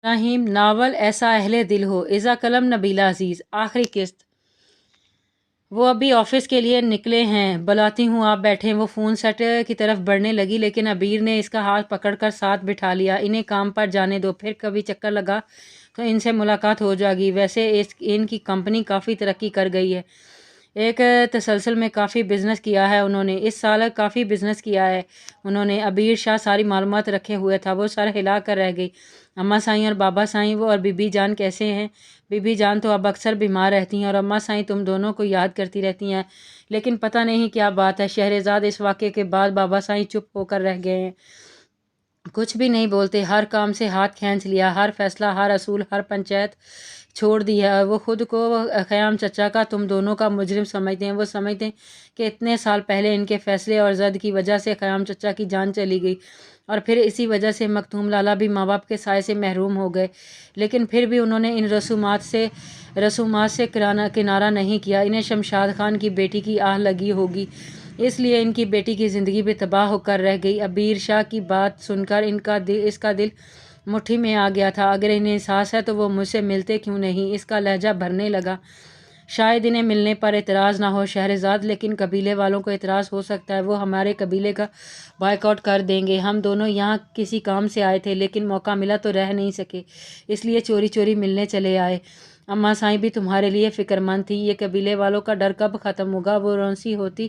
ابراہیم novel ایسا اہل دل ہو، اذا قلم نبیلہ عزیز، آخری قسط۔ وہ ابھی آفس کے لیے نکلے ہیں، بلاتی ہوں آپ بیٹھیں۔ وہ فون سیٹ کی طرف بڑھنے لگی لیکن عبیر نے اس کا ہاتھ پکڑ کر ساتھ بٹھا لیا۔ انہیں کام پر جانے دو، پھر کبھی چکر لگا تو ان سے ملاقات ہو جائے گی۔ ویسے ان کی کمپنی کافی ترقی کر گئی ہے، ایک تسلسل میں کافی بزنس کیا ہے انہوں نے، اس سال کافی بزنس کیا ہے انہوں نے۔ عبیر شاہ ساری معلومات رکھے ہوئے تھا۔ وہ سر ہلا کر رہ گئی۔ اماں سائیں اور بابا سائیں وہ اور بی بی جان کیسے ہیں؟ بی بی جان تو اب اکثر بیمار رہتی ہیں اور اماں سائیں تم دونوں کو یاد کرتی رہتی ہیں، لیکن پتہ نہیں کیا بات ہے۔ شہرزاد اس واقعے کے بعد بابا سائیں چپ ہو کر رہ گئے ہیں، کچھ بھی نہیں بولتے۔ ہر کام سے ہاتھ کھینچ لیا، ہر فیصلہ، ہر اصول، ہر پنچایت چھوڑ دی ہے۔ وہ خود کو خیام چچا کا تم دونوں کا مجرم سمجھتے ہیں۔ وہ سمجھتے ہیں کہ اتنے سال پہلے ان کے فیصلے اور ضد کی وجہ سے خیام چچا کی جان چلی گئی اور پھر اسی وجہ سے مکتوم لالا بھی ماں باپ کے سائے سے محروم ہو گئے، لیکن پھر بھی انہوں نے ان رسومات سے کنارہ نہیں کیا۔ انہیں شمشاد خان کی بیٹی کی آہ لگی ہوگی، اس لیے ان کی بیٹی کی زندگی بھی تباہ ہو کر رہ گئی۔ عبیر شاہ کی بات سن کر اس کا دل مٹھی میں آ گیا تھا۔ اگر انہیں احساس ہے تو وہ مجھ سے ملتے کیوں نہیں؟ اس کا لہجہ بھرنے لگا۔ شاید انہیں ملنے پر اعتراض نہ ہو شہرزاد، لیکن قبیلے والوں کو اعتراض ہو سکتا ہے۔ وہ ہمارے قبیلے کا بائیکاٹ کر دیں گے۔ ہم دونوں یہاں کسی کام سے آئے تھے لیکن موقع ملا تو رہ نہیں سکے، اس لیے چوری چوری ملنے چلے آئے۔ اماں سائیں بھی تمہارے لیے فکر مند تھی۔ یہ قبیلے والوں کا ڈر کب ختم ہوگا؟ وہ رونسی ہوتی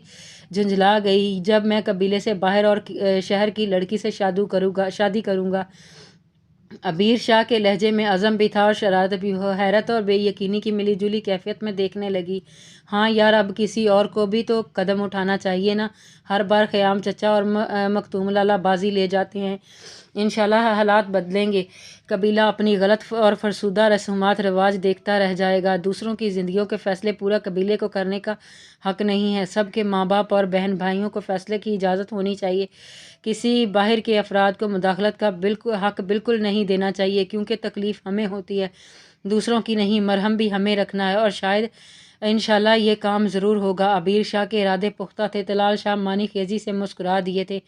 جھنجھلا گئی۔ جب میں قبیلے سے باہر اور شہر کی لڑکی سے شادی کروں گا۔ عبیر شاہ کے لہجے میں عزم بھی تھا اور شرارت بھی۔ حیرت اور بے یقینی کی ملی جلی کیفیت میں دیکھنے لگی۔ ہاں یار، اب کسی اور کو بھی تو قدم اٹھانا چاہیے نا۔ ہر بار خیام چچا اور مکتوم لالا بازی لے جاتے ہیں۔ انشاءاللہ حالات بدلیں گے، قبیلہ اپنی غلط اور فرسودہ رسومات رواج دیکھتا رہ جائے گا۔ دوسروں کی زندگیوں کے فیصلے پورا قبیلے کو کرنے کا حق نہیں ہے۔ سب کے ماں باپ اور بہن بھائیوں کو فیصلے کی اجازت ہونی چاہیے۔ کسی باہر کے افراد کو مداخلت کا حق بالکل نہیں دینا چاہیے، کیونکہ تکلیف ہمیں ہوتی ہے، دوسروں کی نہیں۔ مرہم بھی ہمیں رکھنا ہے اور شاید انشاءاللہ یہ کام ضرور ہوگا۔ عبیر شاہ کے ارادے پختہ تھے۔ طلال شاہ معنی خیزی سے مسکرا دیے تھے۔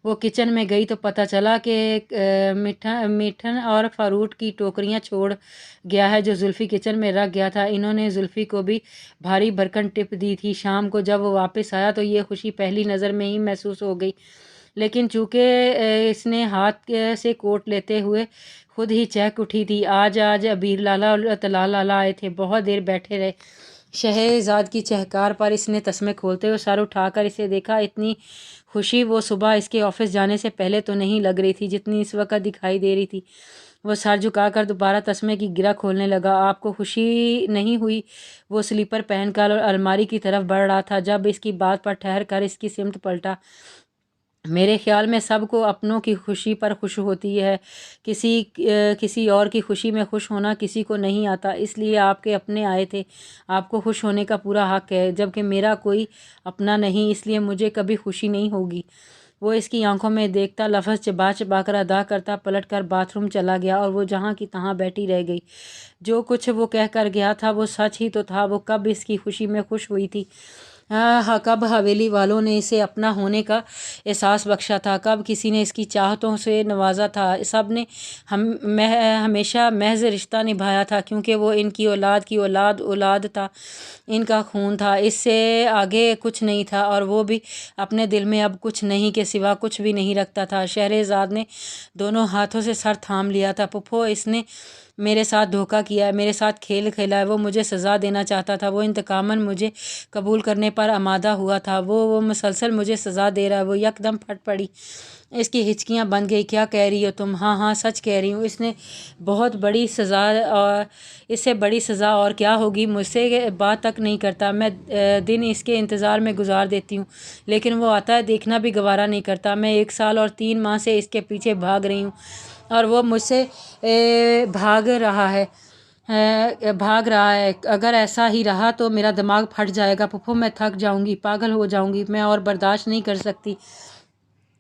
وہ کچن میں گئی تو پتہ چلا کہ میٹھن اور فروٹ کی ٹوکریاں چھوڑ گیا ہے جو زلفی کچن میں رکھ گیا تھا۔ انہوں نے زلفی کو بھی بھاری بھرکن ٹپ دی تھی۔ شام کو جب وہ واپس آیا تو یہ خوشی پہلی نظر میں ہی محسوس ہو گئی، لیکن چونکہ اس نے ہاتھ سے کوٹ لیتے ہوئے خود ہی چہک اٹھی تھی۔ آج عبیر لالا اور طلال لالا آئے تھے، بہت دیر بیٹھے رہے۔ شہرزاد کی چہکار پر اس نے تسمے کھولتے ہوئے سر اٹھا کر اسے دیکھا۔ اتنی خوشی وہ صبح اس کے آفس جانے سے پہلے تو نہیں لگ رہی تھی جتنی اس وقت دکھائی دے رہی تھی۔ وہ سر جھکا کر دوبارہ تسمے کی گرہ کھولنے لگا۔ آپ کو خوشی نہیں ہوئی؟ وہ سلیپر پہن کر الماری کی طرف بڑھ رہا تھا جب اس کی بات پر ٹھہر کر اس کی سمت پلٹا۔ میرے خیال میں سب کو اپنوں کی خوشی پر خوش ہوتی ہے، کسی اور کی خوشی میں خوش ہونا کسی کو نہیں آتا، اس لیے آپ کے اپنے آئے تھے، آپ کو خوش ہونے کا پورا حق ہے، جبکہ میرا کوئی اپنا نہیں، اس لیے مجھے کبھی خوشی نہیں ہوگی۔ وہ اس کی آنکھوں میں دیکھتا، لفظ چبا چبا کر ادا کرتا، پلٹ کر باتھ روم چلا گیا اور وہ جہاں کی تہاں بیٹھی رہ گئی۔ جو کچھ وہ کہہ کر گیا تھا وہ سچ ہی تو تھا۔ وہ کب اس کی خوشی میں خوش ہوئی تھی؟ کب حویلی والوں نے اسے اپنا ہونے کا احساس بخشا تھا؟ کب کسی نے اس کی چاہتوں سے نوازا تھا؟ سب نے ہمیشہ محض رشتہ نبھایا تھا، کیونکہ وہ ان کی اولاد کی اولاد تھا، ان کا خون تھا، اس سے آگے کچھ نہیں تھا، اور وہ بھی اپنے دل میں اب کچھ نہیں کے سوا کچھ بھی نہیں رکھتا تھا۔ شہرزاد نے دونوں ہاتھوں سے سر تھام لیا تھا۔ پھپھو، اس نے میرے ساتھ دھوکہ کیا ہے، میرے ساتھ کھیل کھیلا ہے، وہ مجھے سزا دینا چاہتا تھا، وہ انتقاماً مجھے قبول کرنے پر آمادہ ہوا تھا، وہ مسلسل مجھے سزا دے رہا ہے۔ وہ یکدم پھٹ پڑی، اس کی ہچکیاں بند گئی۔ کیا کہہ رہی ہو تم؟ ہاں سچ کہہ رہی ہوں، اس نے بہت بڑی سزا، اور اس سے بڑی سزا اور کیا ہوگی؟ مجھ سے بات تک نہیں کرتا، میں دن اس کے انتظار میں گزار دیتی ہوں، لیکن وہ آتا ہے دیکھنا بھی گوارا نہیں کرتا۔ میں 1 سال اور 3 ماہ سے اس کے پیچھے بھاگ رہی ہوں اور وہ مجھ سے بھاگ رہا ہے۔ اگر ایسا ہی رہا تو میرا دماغ پھٹ جائے گا۔ پھپھو، میں تھک جاؤں گی، پاگل ہو جاؤں گی، میں اور برداشت نہیں کر سکتی۔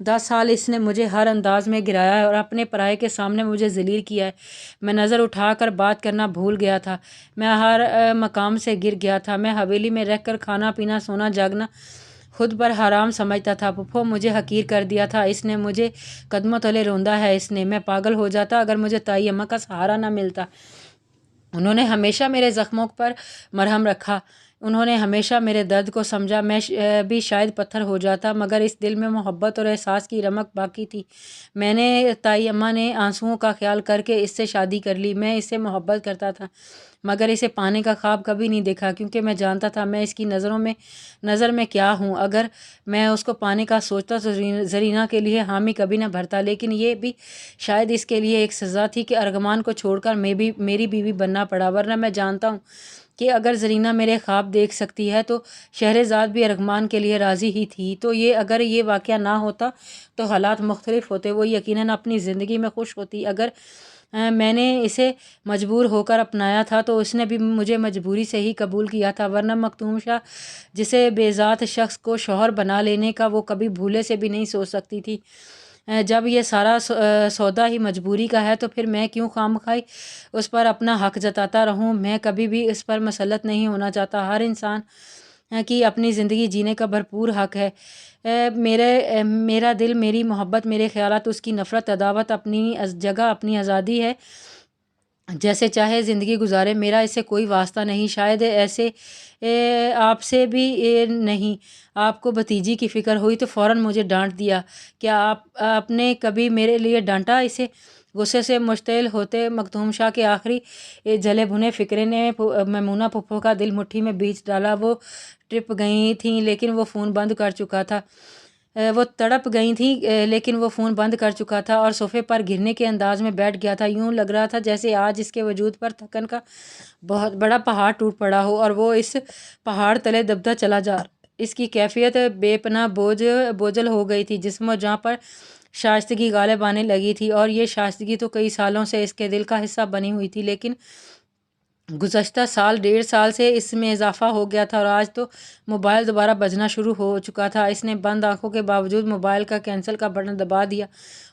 10 سال اس نے مجھے ہر انداز میں گرایا ہے اور اپنے پرائے کے سامنے مجھے ذلیل کیا ہے۔ میں نظر اٹھا کر بات کرنا بھول گیا تھا، میں ہر مقام سے گر گیا تھا، میں حویلی میں رہ کر کھانا پینا سونا جاگنا خود پر حرام سمجھتا تھا۔ پھپھو مجھے حقیر کر دیا تھا، اس نے مجھے قدموں تلے روندا ہے، اس نے، میں پاگل ہو جاتا اگر مجھے تائی اماں کا سہارا نہ ملتا۔ انہوں نے ہمیشہ میرے زخموں پر مرہم رکھا، انہوں نے ہمیشہ میرے درد کو سمجھا۔ میں بھی شاید پتھر ہو جاتا مگر اس دل میں محبت اور احساس کی رمق باقی تھی۔ میں نے، تائی اماں نے آنسوؤں کا خیال کر کے اس سے شادی کر لی۔ میں اس سے محبت کرتا تھا مگر اسے پانے کا خواب کبھی نہیں دیکھا، کیونکہ میں جانتا تھا میں اس کی نظر میں کیا ہوں۔ اگر میں اس کو پانے کا سوچتا تو زرینہ کے لیے حامی کبھی نہ بھرتا، لیکن یہ بھی شاید اس کے لیے ایک سزا تھی کہ ارغمان کو چھوڑ کر میری بیوی بننا پڑا، ورنہ میں جانتا ہوں کہ اگر زرینہ میرے خواب دیکھ سکتی ہے تو شہرزاد بھی ارغمان کے لیے راضی ہی تھی۔ تو اگر یہ واقعہ نہ ہوتا تو حالات مختلف ہوتے، وہ یقیناً اپنی زندگی میں خوش ہوتی۔ اگر میں نے اسے مجبور ہو کر اپنایا تھا تو اس نے بھی مجھے مجبوری سے ہی قبول کیا تھا، ورنہ مختوم شاہ جسے بے ذات شخص کو شوہر بنا لینے کا وہ کبھی بھولے سے بھی نہیں سوچ سکتی تھی۔ جب یہ سارا سودا ہی مجبوری کا ہے تو پھر میں کیوں خواہ اس پر اپنا حق جتاتا رہوں؟ میں کبھی بھی اس پر مسلط نہیں ہونا چاہتا۔ ہر انسان کی اپنی زندگی جینے کا بھرپور حق ہے۔ میرا دل، میری محبت، میرے خیالات، اس کی نفرت، عداوت اپنی جگہ، اپنی آزادی ہے، جیسے چاہے زندگی گزارے، میرا اس سے کوئی واسطہ نہیں۔ شاید ایسے آپ سے بھی نہیں۔ آپ کو بھتیجی کی فکر ہوئی تو فوراً مجھے ڈانٹ دیا۔ کیا آپ نے کبھی میرے لیے ڈانٹا اسے؟ غصے سے مشتعل ہوتے مختوم شاہ کے آخری جلے بھنے فکرے نے میمونہ پھپھو کا دل مٹھی میں بیچ ڈالا۔ وہ ٹرپ گئی تھیں لیکن وہ فون بند کر چکا تھا۔ وہ تڑپ گئی تھیں لیکن وہ فون بند کر چکا تھا اور صوفے پر گرنے کے انداز میں بیٹھ گیا تھا۔ یوں لگ رہا تھا جیسے آج اس کے وجود پر تھکن کا بہت بڑا پہاڑ ٹوٹ پڑا ہو اور وہ اس پہاڑ تلے دبتا چلا جا رہا۔ اس کی کیفیت بے پناہ بوجھل ہو گئی تھی، جسم و جاں پر شائستگی غالب آنے لگی تھی، اور یہ شائستگی تو کئی سالوں سے اس کے دل کا حصہ بنی ہوئی تھی، لیکن گزشتہ سال 1.5 سال سے اس میں اضافہ ہو گیا تھا اور آج تو موبائل دوبارہ بجنا شروع ہو چکا تھا۔ اس نے بند آنکھوں کے باوجود موبائل کا کینسل کا بٹن دبا دیا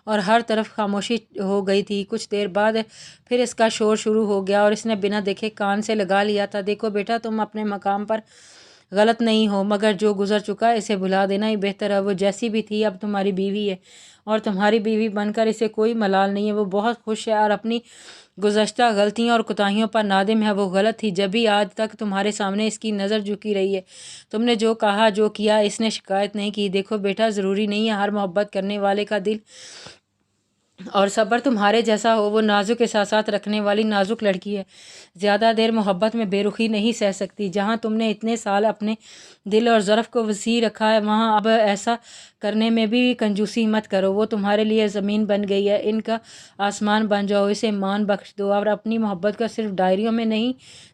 اور ہر طرف خاموشی ہو گئی تھی۔ کچھ دیر بعد پھر اس کا شور شروع ہو گیا اور اس نے بنا دیکھے کان سے لگا لیا تھا۔ دیکھو بیٹا، تم اپنے مقام پر غلط نہیں ہو، مگر جو گزر چکا ہے اسے بھلا دینا ہی بہتر ہے۔ وہ جیسی بھی تھی اب تمہاری بیوی ہے اور تمہاری بیوی بن کر اسے کوئی ملال نہیں ہے۔ وہ بہت خوش ہے اور اپنی گزشتہ غلطیوں اور کوتاہیوں پر نادم ہے۔ وہ غلط تھی جبھی آج تک تمہارے سامنے اس کی نظر جھکی رہی ہے۔ تم نے جو کہا، جو کیا، اس نے شکایت نہیں کی۔ دیکھو بیٹا، ضروری نہیں ہے ہر محبت کرنے والے کا دل اور صبر تمہارے جیسا ہو۔ وہ نازک احساسات رکھنے والی نازک لڑکی ہے، زیادہ دیر محبت میں بے رخی نہیں سہ سکتی۔ جہاں تم نے اتنے سال اپنے دل اور ظرف کو وسیع رکھا ہے وہاں اب ایسا کرنے میں بھی کنجوسی مت کرو۔ وہ تمہارے لیے زمین بن گئی ہے، ان کا آسمان بن جاؤ، اسے مان بخش دو اور اپنی محبت کو صرف ڈائریوں میں نہیں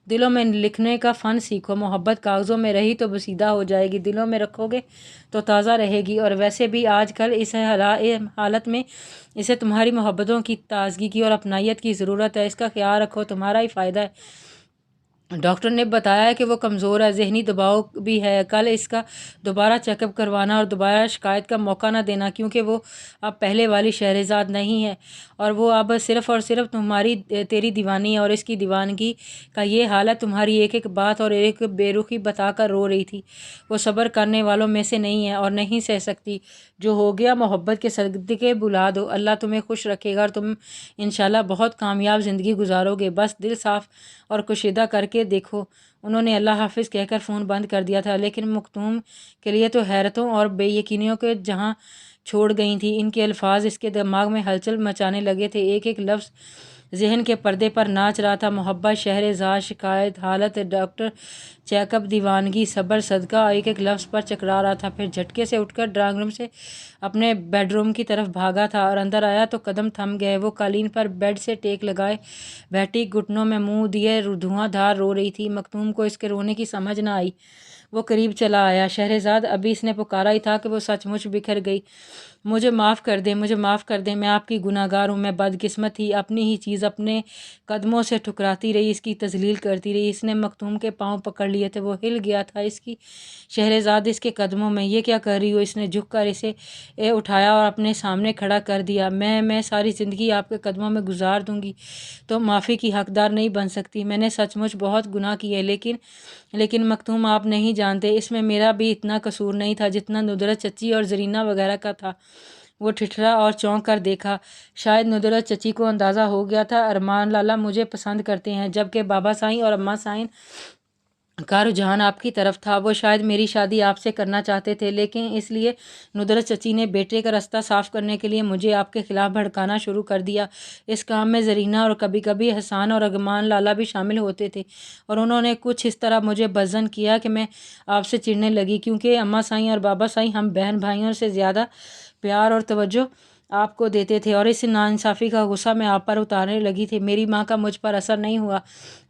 دلوں میں لکھنے کا فن سیکھو۔ محبت کاغذوں میں رہی تو بسیدہ ہو جائے گی، دلوں میں رکھو گے تو تازہ رہے گی۔ اور ویسے بھی آج کل اس حالت میں اسے تمہاری محبتوں کی تازگی کی اور اپنائیت کی ضرورت ہے۔ اس کا خیال رکھو، تمہارا ہی فائدہ ہے۔ ڈاکٹر نے بتایا کہ وہ کمزور ہے، ذہنی دباؤ بھی ہے۔ کل اس کا دوبارہ چیک اپ کروانا اور دوبارہ شکایت کا موقع نہ دینا، کیونکہ وہ اب پہلے والی شہرزاد نہیں ہے اور وہ اب صرف اور صرف تیری دیوانی ہے۔ اور اس کی دیوانگی کا یہ حال ہے، تمہاری ایک ایک بات اور ایک بے رخی بتا کر رو رہی تھی۔ وہ صبر کرنے والوں میں سے نہیں ہے اور نہیں سہ سکتی۔ جو ہو گیا محبت کے صدقے بھلا دو، اللہ تمہیں خوش رکھے گا اور تم انشاءاللہ بہت کامیاب زندگی گزارو گے۔ بس دل صاف اور کشیدہ کر کے دیکھو۔ انہوں نے اللہ حافظ کہہ کر فون بند کر دیا تھا، لیکن مختوم کے لیے تو حیرتوں اور بے یقینیوں کے جہاں چھوڑ گئی تھی۔ ان کے الفاظ اس کے دماغ میں ہلچل مچانے لگے تھے، ایک ایک لفظ ذہن کے پردے پر ناچ رہا تھا۔ محبت، شہرزاد، شکایت، حالت، ڈاکٹر، چیک اپ، دیوانگی، صبر، صدقہ، ایک ایک لفظ پر چکرا رہا تھا۔ پھر جھٹکے سے اٹھ کر ڈرائنگ روم سے اپنے بیڈ روم کی طرف بھاگا تھا اور اندر آیا تو قدم تھم گئے۔ وہ قالین پر بیڈ سے ٹیک لگائے بیٹھی، گھٹنوں میں منہ دیے دھواں دھار رو رہی تھی۔ مختوم کو اس کے رونے کی سمجھ نہ آئی۔ وہ قریب چلا آیا۔ شہرزاد، ابھی اس نے پکارا ہی تھا کہ وہ سچ مچ بکھر گئی۔ مجھے معاف کر دیں، مجھے معاف کر دیں، میں آپ کی گناہ گار ہوں، میں بدقسمت تھی، اپنی ہی چیز اپنے قدموں سے ٹھکراتی رہی، اس کی تذلیل کرتی رہی۔ اس نے مختوم کے پاؤں پکڑ لیے تھے، وہ ہل گیا تھا، اس کی شہرزاد اس کے قدموں میں۔ یہ کیا کر رہی ہو؟ اس نے جھک کر اسے اٹھایا اور اپنے سامنے کھڑا کر دیا۔ میں ساری زندگی آپ کے قدموں میں گزار دوں گی تو معافی کی حقدار نہیں بن سکتی۔ میں نے سچ مچ بہت گناہ کیے، لیکن مختوم آپ نہیں جانتے، اس میں میرا بھی اتنا قصور نہیں تھا جتنا ندرت چچی اور زرینہ وغیرہ کا تھا۔ وہ ٹھٹھرا اور چونک کر دیکھا۔ شاید ندرت چچی کو اندازہ ہو گیا تھا ارمان لالا مجھے پسند کرتے ہیں، جبکہ بابا سائیں اور اماں سائیں کا رجحان آپ کی طرف تھا۔ وہ شاید میری شادی آپ سے کرنا چاہتے تھے، لیکن اس لیے ندرت چچی نے بیٹے کا راستہ صاف کرنے کے لیے مجھے آپ کے خلاف بھڑکانا شروع کر دیا۔ اس کام میں زرینہ اور کبھی کبھی حسان اور ارمان لالا بھی شامل ہوتے تھے، اور انہوں نے کچھ اس طرح مجھے بدظن کیا کہ میں آپ سے چڑھنے لگی، کیونکہ اماں سائیں اور بابا سائیں ہم بہن بھائیوں سے زیادہ پیار اور توجہ آپ کو دیتے تھے، اور اس ناانصافی کا غصہ میں آپ پر اتارنے لگی تھی۔ میری ماں کا مجھ پر اثر نہیں ہوا،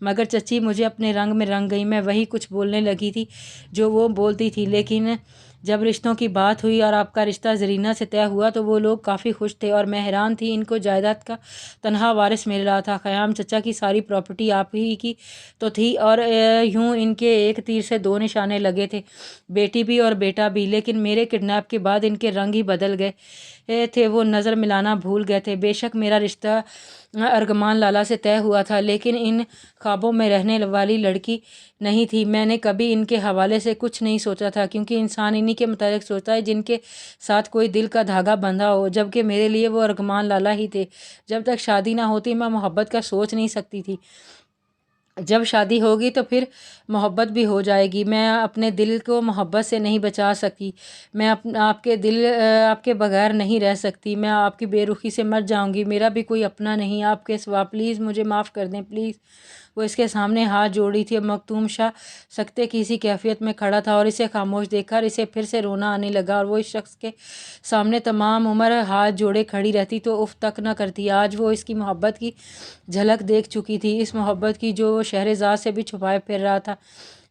مگر چچی مجھے اپنے رنگ میں رنگ گئی۔ میں وہی کچھ بولنے لگی تھی جو وہ بولتی تھی، لیکن جب رشتوں کی بات ہوئی اور آپ کا رشتہ زرینہ سے طے ہوا تو وہ لوگ کافی خوش تھے، اور میں حیران تھی۔ ان کو جائیداد کا تنہا وارث مل رہا تھا۔ خیام چچا کی ساری پراپرٹی آپ ہی کی تو تھی، اور یوں ان کے ایک تیر سے دو نشانے لگے تھے، بیٹی بھی اور بیٹا بھی۔ لیکن میرے کڈنیپ کے بعد ان کے رنگ ہی بدل گئے تھے، وہ نظر ملانا بھول گئے تھے۔ بے شک میرا رشتہ ارغمان لالا سے طے ہوا تھا، لیکن ان خوابوں میں رہنے والی لڑکی نہیں تھی۔ میں نے کبھی ان کے حوالے سے کچھ نہیں سوچا تھا، کیونکہ انسان انہی کے متعلق سوچتا ہے جن کے ساتھ کوئی دل کا دھاگا بندھا ہو، جبکہ میرے لیے وہ ارغمان لالا ہی تھے۔ جب تک شادی نہ ہوتی میں محبت کا سوچ نہیں سکتی تھی، جب شادی ہوگی تو پھر محبت بھی ہو جائے گی۔ میں اپنے دل کو محبت سے نہیں بچا سکی، میں آپ کے بغیر نہیں رہ سکتی، میں آپ کی بے رخی سے مر جاؤں گی، میرا بھی کوئی اپنا نہیں آپ کے سوا، پلیز مجھے معاف کر دیں، پلیز۔ وہ اس کے سامنے ہاتھ جوڑی تھی۔ مختوم شاہ سکتے کی اسی کیفیت میں کھڑا تھا، اور اسے خاموش دیکھ کر اسے پھر سے رونا آنے لگا، اور وہ اس شخص کے سامنے تمام عمر ہاتھ جوڑے کھڑی رہتی تو اف تک نہ کرتی۔ آج وہ اس کی محبت کی جھلک دیکھ چکی تھی، اس محبت کی جو وہ شہرزاد سے بھی چھپائے پھر رہا تھا۔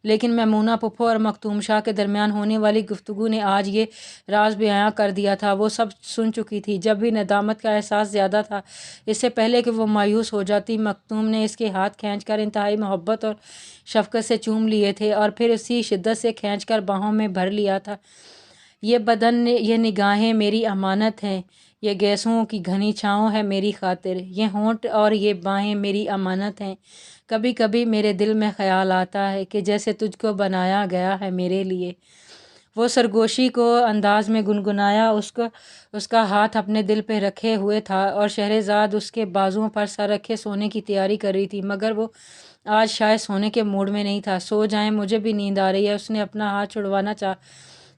لیکن میمونہ پھپھو اور مختوم شاہ کے درمیان ہونے والی گفتگو نے آج یہ راز بیاں کر دیا تھا۔ وہ سب سن چکی تھی۔ جب بھی ندامت کا احساس زیادہ تھا، اس سے پہلے کہ وہ مایوس ہو جاتی، مختوم نے اس کے ہاتھ کھینچ کر انتہائی محبت اور شفقت سے چوم لیے تھے، اور پھر اسی شدت سے کھینچ کر باہوں میں بھر لیا تھا۔ یہ بدن، یہ نگاہیں میری امانت ہیں، یہ گیسوں کی گھنی چھاؤں ہے میری خاطر، یہ ہونٹ اور یہ بانہیں میری امانت ہیں۔ کبھی کبھی میرے دل میں خیال آتا ہے کہ جیسے تجھ کو بنایا گیا ہے میرے لیے۔ وہ سرگوشی کو انداز میں گنگنایا، اس کا ہاتھ اپنے دل پہ رکھے ہوئے تھا، اور شہرزاد اس کے بازوؤں پر سر رکھے سونے کی تیاری کر رہی تھی، مگر وہ آج شاید سونے کے موڈ میں نہیں تھا۔ سو جائیں، مجھے بھی نیند آ رہی ہے، اس نے اپنا ہاتھ چھڑوانا چاہا،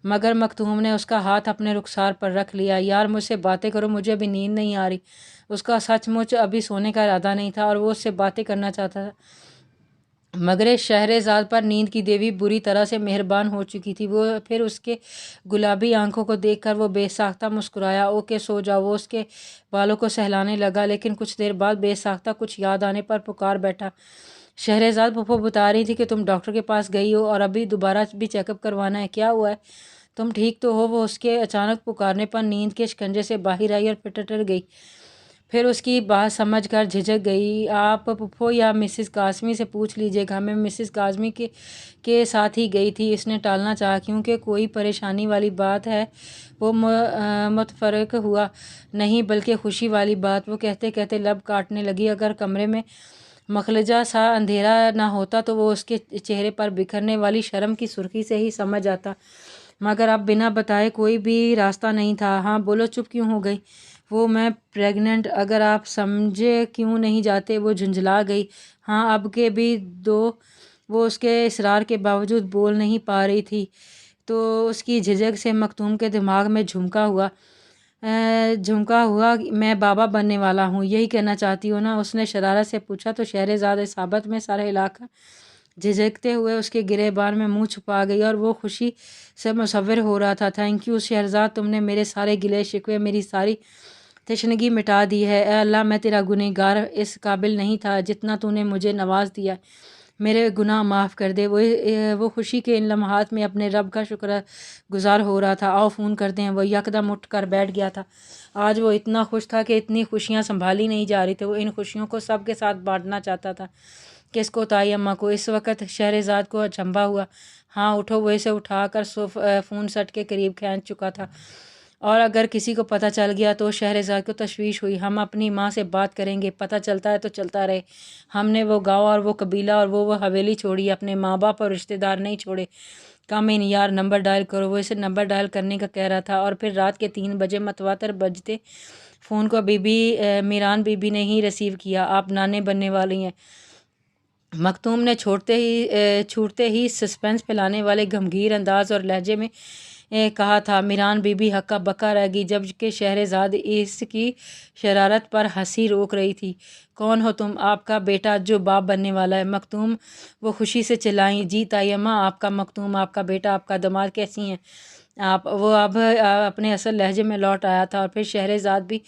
مگر مختوم نے اس کا ہاتھ اپنے رخسار پر رکھ لیا۔ یار مجھ سے باتیں کرو، مجھے ابھی نیند نہیں آ رہی۔ اس کا سچ مچ ابھی سونے کا ارادہ نہیں تھا، اور وہ اس سے باتیں کرنا چاہتا تھا، مگر اس شہرزاد پر نیند کی دیوی بری طرح سے مہربان ہو چکی تھی۔ وہ پھر اس کے گلابی آنکھوں کو دیکھ کر وہ بے ساختہ مسکرایا۔ اوکے سو جاؤ۔ وہ اس کے بالوں کو سہلانے لگا، لیکن کچھ دیر بعد بے ساختہ کچھ یاد آنے پر پکار بیٹھا۔ شہرزاد پھپھو بتا رہی تھی کہ تم ڈاکٹر کے پاس گئی ہو اور ابھی دوبارہ بھی چیک اپ کروانا ہے، کیا ہوا ہے؟ تم ٹھیک تو ہو؟ وہ اس کے اچانک پکارنے پر نیند کے شکنجے سے باہر آئی اور پٹر گئی، پھر اس کی بات سمجھ کر جھجک گئی۔ آپ پھپھو یا مسز قاسمی سے پوچھ لیجیے گا، میں مسز قاسمی کے ساتھ ہی گئی تھی، اس نے ٹالنا چاہا۔ کیونکہ کوئی پریشانی والی بات ہے؟ وہ متفرق ہوا۔ نہیں، بلکہ خوشی والی بات، وہ کہتے کہتے لب کاٹنے لگی۔ اگر کمرے میں مخلجہ سا اندھیرا نہ ہوتا تو وہ اس کے چہرے پر بکھرنے والی شرم کی سرخی سے ہی سمجھ آتا، مگر اب بنا بتائے کوئی بھی راستہ نہیں تھا۔ ہاں بولو، چپ کیوں ہو گئی؟ وہ میں پریگننٹ، اگر آپ سمجھے کیوں نہیں جاتے؟ وہ جھنجھلا گئی۔ ہاں اب کے بھی دو۔ وہ اس کے اصرار کے باوجود بول نہیں پا رہی تھی، تو اس کی جھجک سے مختوم کے دماغ میں جھمکا ہوا میں بابا بننے والا ہوں، یہی کہنا چاہتی ہو نا؟ اس نے شرارت سے پوچھا تو شہرزاد اصابت میں سر ہلا کر جھجکتے ہوئے اس کے گریبان میں منہ چھپا گئی، اور وہ خوشی سے مصور ہو رہا تھا۔ تھینک یو شہرزاد، تم نے میرے سارے گلے شکوے، میری ساری تشنگی مٹا دی ہے۔ اے اللہ، میں تیرا گنہگار اس قابل نہیں تھا جتنا تو نے مجھے نواز دیا۔ میرے گناہ معاف کر دے۔ وہ خوشی کے ان لمحات میں اپنے رب کا شکر گزار ہو رہا تھا۔ آؤ فون کرتے ہیں۔ وہ یکدم اٹھ کر بیٹھ گیا تھا۔ آج وہ اتنا خوش تھا کہ اتنی خوشیاں سنبھالی نہیں جا رہی تھی۔ وہ ان خوشیوں کو سب کے ساتھ بانٹنا چاہتا تھا۔ کس کو؟ تائی اماں کو۔ اس وقت شہرزاد کو اچنبھا ہوا۔ ہاں اٹھو۔ وہ اسے اٹھا کر فون سیٹ کے قریب کھینچ چکا تھا۔ اور اگر کسی کو پتہ چل گیا تو؟ شہرزاد کو تشویش ہوئی۔ ہم اپنی ماں سے بات کریں گے، پتہ چلتا ہے تو چلتا رہے۔ ہم نے وہ گاؤں اور وہ قبیلہ اور وہ حویلی چھوڑی، اپنے ماں باپ اور رشتہ دار نہیں چھوڑے۔ کامین یار، نمبر ڈائل کرو۔ وہ اسے نمبر ڈائل کرنے کا کہہ رہا تھا اور پھر رات کے 3 بجے متواتر بجتے فون کو میران بی بی نے ہی ریسیو کیا۔ آپ نانے بننے والی ہیں، مکتوم نے چھوٹتے ہی سسپنس پھیلانے والے گمگیر انداز اور لہجے میں کہا تھا۔ میران بی بی ہکا بکا رہ گئی جبکہ شہرزاد اس کی شرارت پر ہنسی روک رہی تھی۔ کون ہو تم؟ آپ کا بیٹا جو باپ بننے والا ہے، مکتوم، وہ خوشی سے چلائیں۔ جی تائی اماں، آپ کا مکتوم، آپ کا بیٹا، آپ کا داماد کیسی ہیں آپ؟ وہ اب اپنے اصل لہجے میں لوٹ آیا تھا اور پھر شہرزاد بھی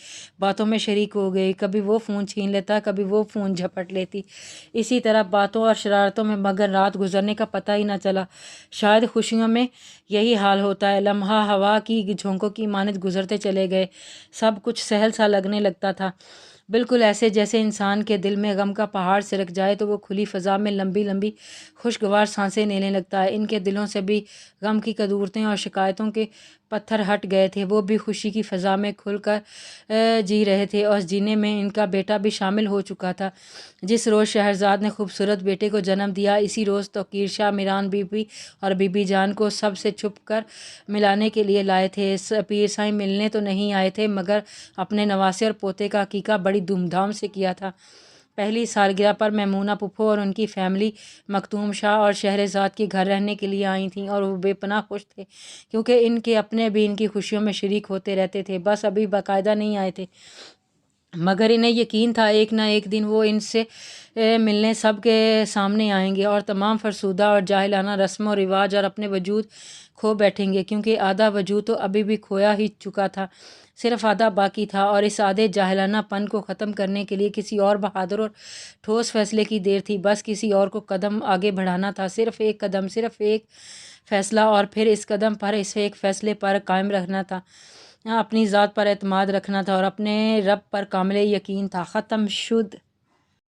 باتوں میں شریک ہو گئی۔ کبھی وہ فون چھین لیتا، کبھی وہ فون جھپٹ لیتی، اسی طرح باتوں اور شرارتوں میں، مگر رات گزرنے کا پتہ ہی نہ چلا۔ شاید خوشیوں میں یہی حال ہوتا ہے، لمحہ ہوا کی جھونکوں کی مانند گزرتے چلے گئے۔ سب کچھ سہل سا لگنے لگتا تھا، بالکل ایسے جیسے انسان کے دل میں غم کا پہاڑ سرک جائے تو وہ کھلی فضا میں لمبی لمبی خوشگوار سانسیں لینے لگتا ہے۔ ان کے دلوں سے بھی غم کی قدورتیں اور شکایتوں کے پتھر ہٹ گئے تھے۔ وہ بھی خوشی کی فضا میں کھل کر جی رہے تھے اور اس جینے میں ان کا بیٹا بھی شامل ہو چکا تھا۔ جس روز شہرزاد نے خوبصورت بیٹے کو جنم دیا، اسی روز توقیر شاہ میران بی بی اور بی بی جان کو سب سے چھپ کر ملانے کے لیے لائے تھے۔ پیر سائیں ملنے تو نہیں آئے تھے مگر اپنے نواسے اور پوتے کا عقیقہ بڑی دھوم دھام سے کیا تھا۔ پہلی سالگرہ پر میمونہ پھپھو اور ان کی فیملی مکتوم شاہ اور شہرزاد کے گھر رہنے کے لیے آئی تھیں اور وہ بے پناہ خوش تھے کیونکہ ان کے اپنے بھی ان کی خوشیوں میں شریک ہوتے رہتے تھے، بس ابھی باقاعدہ نہیں آئے تھے۔ مگر انہیں یقین تھا ایک نہ ایک دن وہ ان سے ملنے سب کے سامنے آئیں گے اور تمام فرسودہ اور جاہلانہ رسم و رواج اور اپنے وجود کھو بیٹھیں گے، کیونکہ آدھا وجود تو ابھی بھی کھویا ہی چکا تھا، صرف آدھا باقی تھا، اور اس آدھے جاہلانہ پن کو ختم کرنے کے لیے کسی اور بہادر اور ٹھوس فیصلے کی دیر تھی۔ بس کسی اور کو قدم آگے بڑھانا تھا، صرف ایک قدم، صرف ایک فیصلہ، اور پھر اس قدم پر، اس ایک فیصلے پر قائم رہنا تھا، اپنی ذات پر اعتماد رکھنا تھا اور اپنے رب پر کامل یقین تھا۔ ختم شد۔